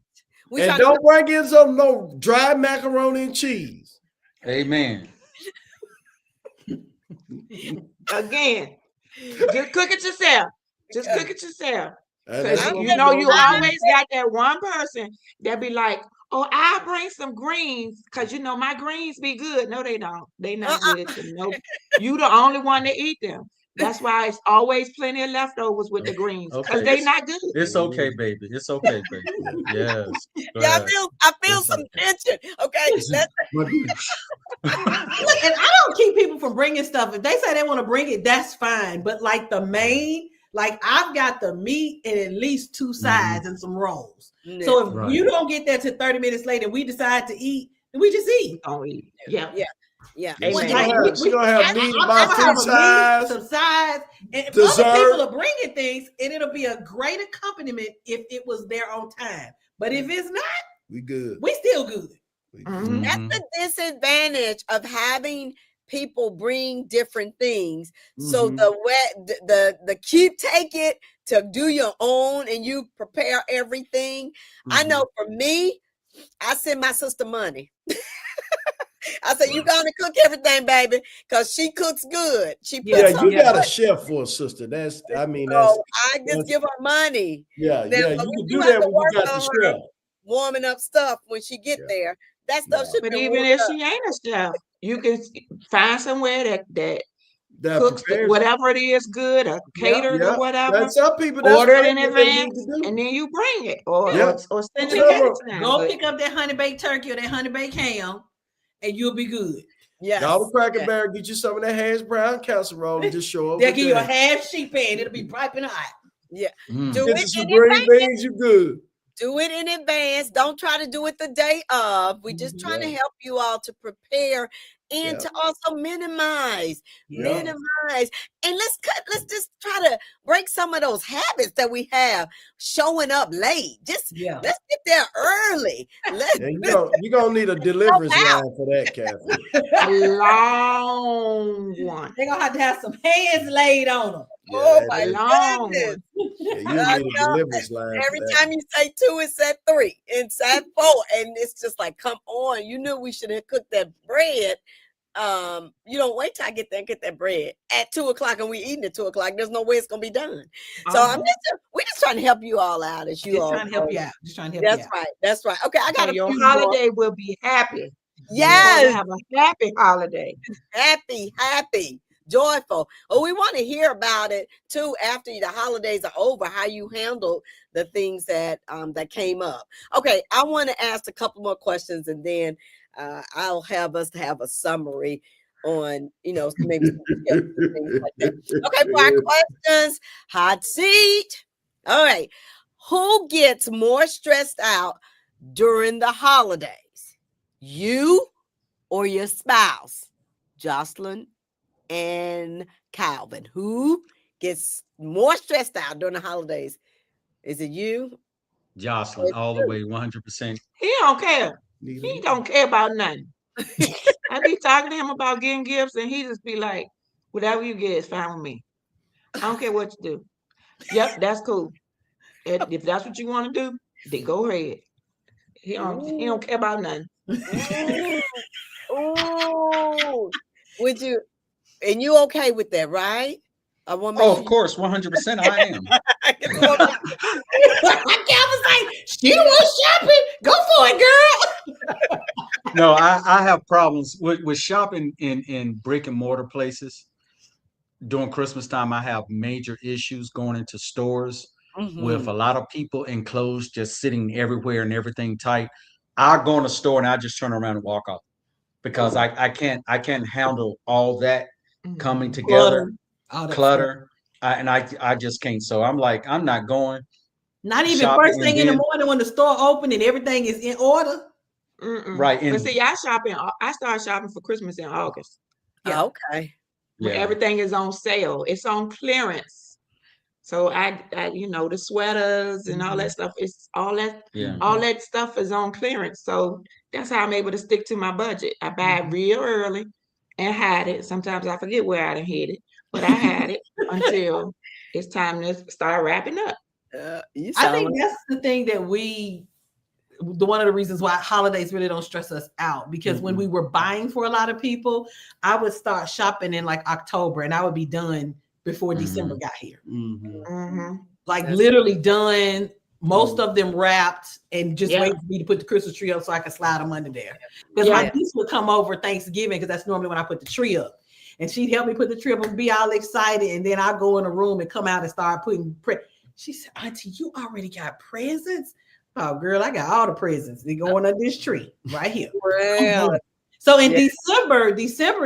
Speaker 5: And don't bring in some no dry macaroni and cheese.
Speaker 4: Amen.
Speaker 3: Again, just cook it yourself. Just cook it yourself. Because you know you always got that one person that be like, oh, I'll bring some greens because you know my greens be good. No, they don't. They not good. No, you the only one that eat them. That's why it's always plenty of leftovers with the greens because they not good.
Speaker 4: It's okay, baby. It's okay, baby. Yes.
Speaker 1: Yeah, I feel some tension. Okay.
Speaker 2: And I don't keep people from bringing stuff. If they say they want to bring it, that's fine. But like the main, like I've got the meat and at least 2 sides and some rolls. Yeah. So if you don't get there till 30 minutes later and we decide to eat, then we just eat.
Speaker 3: Oh, eat. Yeah.
Speaker 5: We're gonna have meat, about 2 sides,
Speaker 2: some sides, and if other people are bringing things, and it'll be a great accompaniment if it was there on time. But if it's not,
Speaker 5: we good.
Speaker 2: We still good.
Speaker 1: That's the disadvantage of having people bring different things. So the keep take it to do your own and you prepare everything. I know for me, I send my sister money. I said, you gonna cook everything, baby, because she cooks good. She
Speaker 5: you got a chef for a sister. I
Speaker 1: just give her money.
Speaker 5: Yeah, you can do that when you got the chef.
Speaker 1: Warming up stuff when she get there. That stuff should
Speaker 3: be. But
Speaker 1: even
Speaker 3: if she ain't a chef, you can find somewhere that cooks whatever it is good, or catered or whatever.
Speaker 5: Some people
Speaker 3: order it in advance, and then you bring it, or send it ahead of time.
Speaker 2: Go pick up that honey baked turkey or that honey baked ham, and you'll be good.
Speaker 1: Yes.
Speaker 5: Go to Cracker Barrel, get you some of that hash brown casserole and just show up.
Speaker 2: They'll give you a half sheet pan. It'll be piping hot.
Speaker 1: Yeah.
Speaker 4: Mm.
Speaker 1: Do
Speaker 5: Get
Speaker 1: it
Speaker 5: you some
Speaker 1: in
Speaker 5: green
Speaker 1: advance.
Speaker 5: beans, you good.
Speaker 1: Do it in advance. Don't try to do it the day of. We're just trying to help you all to prepare and to also minimize. And let's just try to break some of those habits that we have, showing up late. Just let's get there early.
Speaker 5: You're gonna need a deliverance line for that, Kathy.
Speaker 3: A long one.
Speaker 2: They're gonna have some hands laid on them.
Speaker 1: Oh my
Speaker 3: long
Speaker 1: goodness.
Speaker 5: Yeah, you need a deliverance line.
Speaker 1: Every time you say 2, it's at 3, it's at 4, and it's just like, come on, you knew we should have cooked that bread. You don't wait till I get there and get that bread at 2:00 and we eating at 2:00. There's no way it's gonna be done. So we're just trying to help you all out as you all
Speaker 2: trying to help you out. Just trying to help you out.
Speaker 1: That's right. That's right. Okay, I got
Speaker 3: So
Speaker 1: a
Speaker 3: your
Speaker 1: few
Speaker 3: holiday will be happy.
Speaker 1: Yes.
Speaker 3: Have a happy holiday.
Speaker 1: Happy, joyful. Oh, we want to hear about it too after the holidays are over, how you handled the things that that came up. Okay, I want to ask a couple more questions and then I'll have us to have a summary on, maybe some tips and things like that. Okay, for our questions, hot seat. All right. Who gets more stressed out during the holidays? You or your spouse? Jocelyn and Calvin. Who gets more stressed out during the holidays? Is it you?
Speaker 4: Jocelyn, all the way, 100%.
Speaker 3: He don't care. He don't care about nothing. I be talking to him about getting gifts, and he just be like, "Whatever you get is fine with me. I don't care what you do. Yep, that's cool. If that's what you want to do, then go ahead. He don't care about nothing."
Speaker 1: Oh, would you? And you okay with that, right? I want to.
Speaker 4: Oh, of course, 100%. I am.
Speaker 2: Calvin's like, she was shopping. Go for it, girl.
Speaker 4: No, I have problems with shopping in brick and mortar places. During Christmas time, I have major issues going into stores with a lot of people enclosed, just sitting everywhere and everything tight. I go in a store and I just turn around and walk off because I can't handle all that coming together, clutter, and I just can't. So I'm like, I'm not going.
Speaker 2: Not even first thing in the morning when the store open and everything is in order.
Speaker 4: Right.
Speaker 3: But see, I started shopping for Christmas in August.
Speaker 1: Yeah. Okay.
Speaker 3: When everything is on sale. It's on clearance. So I the sweaters and all that stuff. It's all that stuff is on clearance. So that's how I'm able to stick to my budget. I buy it real early and hide it. Sometimes I forget where I hid it, but I had it until it's time to start wrapping up.
Speaker 2: I think that's the thing that one of the reasons why holidays really don't stress us out, because when we were buying for a lot of people, I would start shopping in like October and I would be done before December got here. Like literally done, most of them wrapped and just wait for me to put the Christmas tree up so I can slide them under there. Because my niece would come over Thanksgiving, because that's normally when I put the tree up. And she'd help me put the tree up and be all excited. And then I'd go in a room and come out and start putting She said, Auntie, you already got presents? Oh, girl, I got all the presents. They're going under this tree right here.
Speaker 1: Really?
Speaker 2: So in December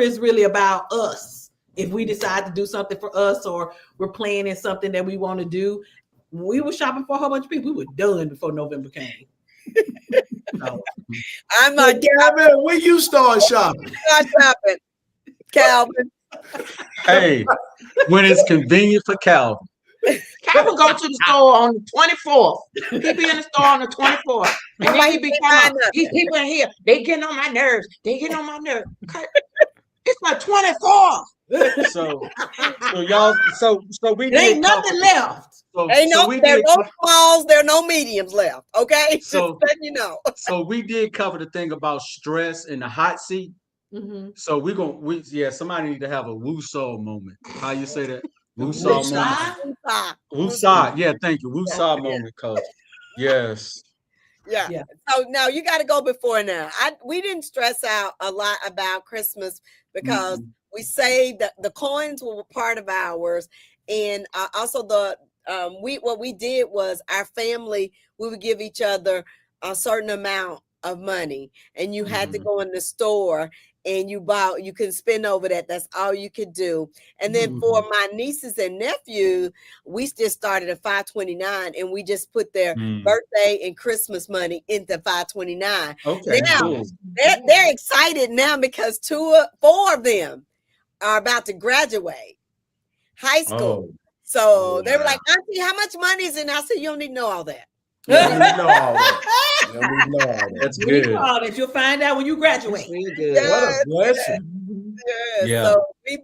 Speaker 2: is really about us. If we decide to do something for us or we're planning something that we want to do, we were shopping for a whole bunch of people. We were done before November came.
Speaker 1: I'm like,
Speaker 5: Calvin, when you start shopping?
Speaker 1: Calvin.
Speaker 4: Hey, when it's convenient for Calvin.
Speaker 3: Calvin go to the store on the 24th. He be in the store on the 24th. And then he be talking about, these people in here, they getting on my nerves. It's my 24th.
Speaker 4: So y'all, so we
Speaker 2: there ain't nothing left.
Speaker 1: There are no smalls, there are no mediums left. Okay.
Speaker 4: So
Speaker 1: just letting you know.
Speaker 4: So we did cover the thing about stress in the hot seat. So somebody need to have a woo-saw moment. How you say that? Woo-saw moment. Woo-saw. Yeah, thank you. Woo-saw moment, Coach. Yes.
Speaker 1: Yeah. So now you got to go before now. We didn't stress out a lot about Christmas because we saved the coins were part of ours, and also what we did was our family, we would give each other a certain amount of money and you had to go in the store and you can spend over that. That's all you could do. And then for my nieces and nephew, we just started at 529 and we just put their birthday and Christmas money into 529.
Speaker 5: Okay,
Speaker 1: now
Speaker 5: cool.
Speaker 1: they're excited now because four of them are about to graduate high school. So they were like, Auntie, how much money is in? I said, you don't need to know all that.
Speaker 5: You don't need to know all that. You don't need to know all that.
Speaker 4: That's
Speaker 2: You need
Speaker 4: good.
Speaker 2: all that. You'll find out when you graduate.
Speaker 3: Really good.
Speaker 1: Yeah.
Speaker 5: What a blessing.
Speaker 1: Yeah. So we've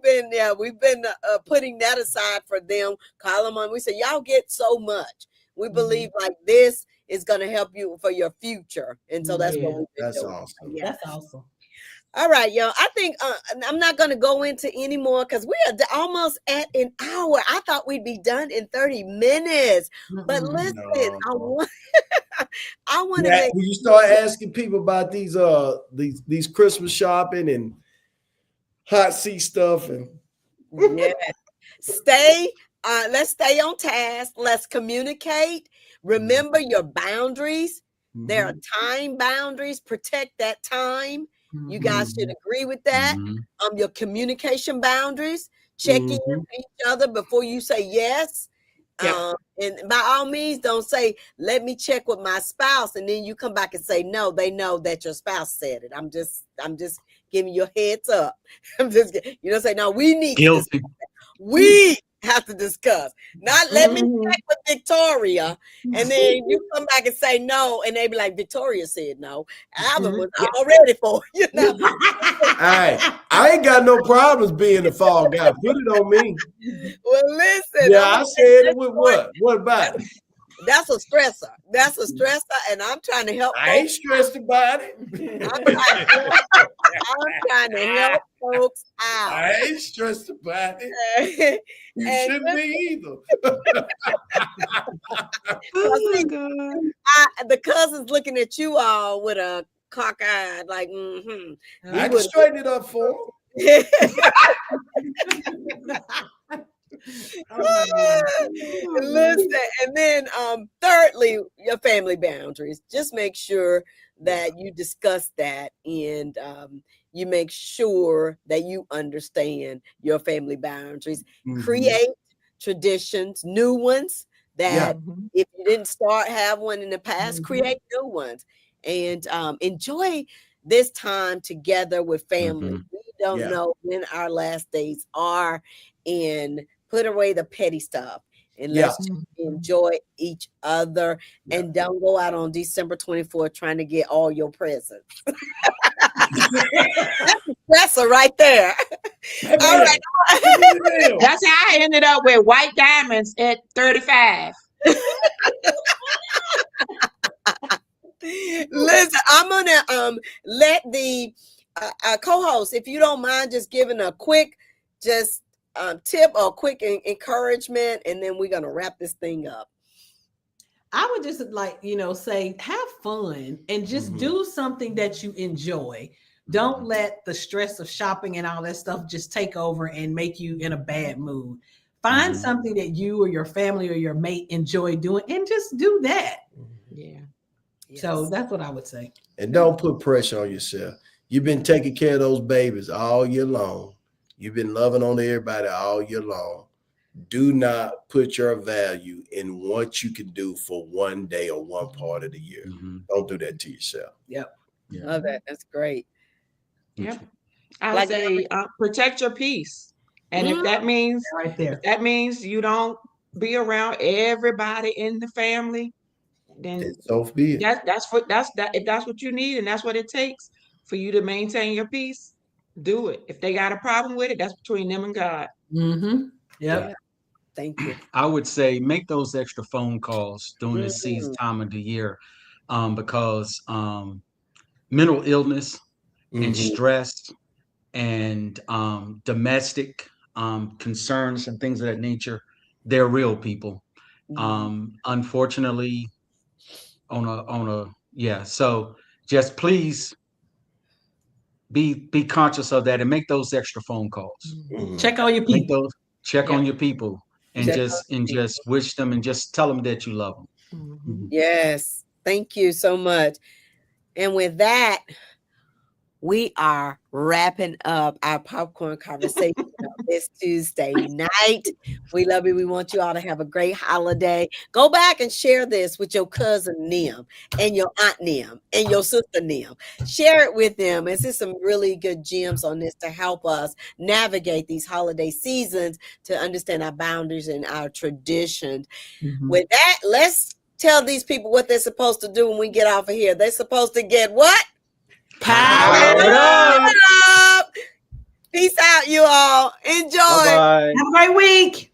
Speaker 1: been putting that aside for them. Call them on. We say, y'all get so much. We believe like this is going to help you for your future. And so that's what we've been doing.
Speaker 5: Awesome.
Speaker 1: Yeah.
Speaker 2: That's awesome.
Speaker 1: All right, y'all. I think I'm not going to go into any more because we are almost at an hour. I thought we'd be done in 30 minutes. But listen, I want to make.
Speaker 5: When you start asking people about these Christmas shopping and hot seat stuff and
Speaker 1: let's stay on task. Let's communicate. Remember your boundaries. There are time boundaries. Protect that time. You guys should agree with that. Your communication boundaries, check in with each other before you say yes. And by all means, don't say, let me check with my spouse. And then you come back and say, no, they know that your spouse said it. I'm just giving you a heads up. Say, no, we need
Speaker 4: Guilty.
Speaker 1: we have to discuss. Not let me check with Victoria. And then you come back and say no. And they be like, Victoria said no. Alvin was all ready for it,
Speaker 5: All right. I ain't got no problems being the fall guy. Put it on me.
Speaker 1: Well, listen.
Speaker 5: Yeah, I said it with what? What about it?
Speaker 1: That's a stressor. That's a stressor, and I'm trying to help.
Speaker 5: I ain't stressed about it.
Speaker 1: I'm trying to help folks out.
Speaker 5: I ain't stressed about it. You shouldn't be either.
Speaker 1: The cousin's looking at you all with a cockeyed, like,
Speaker 5: I can straighten it up for him.
Speaker 1: Listen, and then thirdly, your family boundaries. Just make sure that you discuss that and you make sure that you understand your family boundaries. Create traditions, new ones that if you didn't have one in the past, create new ones and enjoy this time together with family. We don't know when our last days are, and put away the petty stuff and let's just enjoy each other and don't go out on December 24th trying to get all your presents. That's a stressor right there. All right.
Speaker 3: That's how I ended up with white diamonds at 35.
Speaker 1: Listen, I'm gonna let the co-host, if you don't mind, just giving a quick tip or quick encouragement, and then we're gonna wrap this thing up.
Speaker 2: I would just say have fun and just do something that you enjoy. Don't let the stress of shopping and all that stuff just take over and make you in a bad mood. Find something that you or your family or your mate enjoy doing and just do that.
Speaker 3: Yeah.
Speaker 2: So that's what I would say.
Speaker 5: And don't put pressure on yourself. You've been taking care of those babies all year long. You've been loving on everybody all year long. Do not put your value in what you can do for one day or one part of the year. Don't do that to yourself.
Speaker 2: Yep.
Speaker 1: Love that. That's great.
Speaker 3: Yep. I would say protect your peace. And if that means
Speaker 2: right there,
Speaker 3: if that means you don't be around everybody in the family, then
Speaker 5: so be it.
Speaker 3: If that's what you need and that's what it takes for you to maintain your peace, do it. If they got a problem with it, that's between them and God.
Speaker 2: Yep.
Speaker 1: Thank you.
Speaker 4: I would say make those extra phone calls during this season time of the year, because mental illness and stress and domestic concerns and things of that nature, they're real, people. Unfortunately, so just please be conscious of that and make those extra phone calls.
Speaker 2: Check on your people.
Speaker 4: Check on your people and just wish them and just tell them that you love them.
Speaker 1: Yes. Thank you so much. And with that, we are wrapping up our popcorn conversation on this Tuesday night. We love you. We want you all to have a great holiday. Go back and share this with your cousin Nim and your aunt Nim and your sister Nim. Share it with them. This is some really good gems on this to help us navigate these holiday seasons, to understand our boundaries and our traditions. With that, let's tell these people what they're supposed to do when we get off of here. They're supposed to get what?
Speaker 4: Powered up.
Speaker 1: Peace out, you all. Enjoy.
Speaker 4: Bye-bye.
Speaker 2: Have a great week.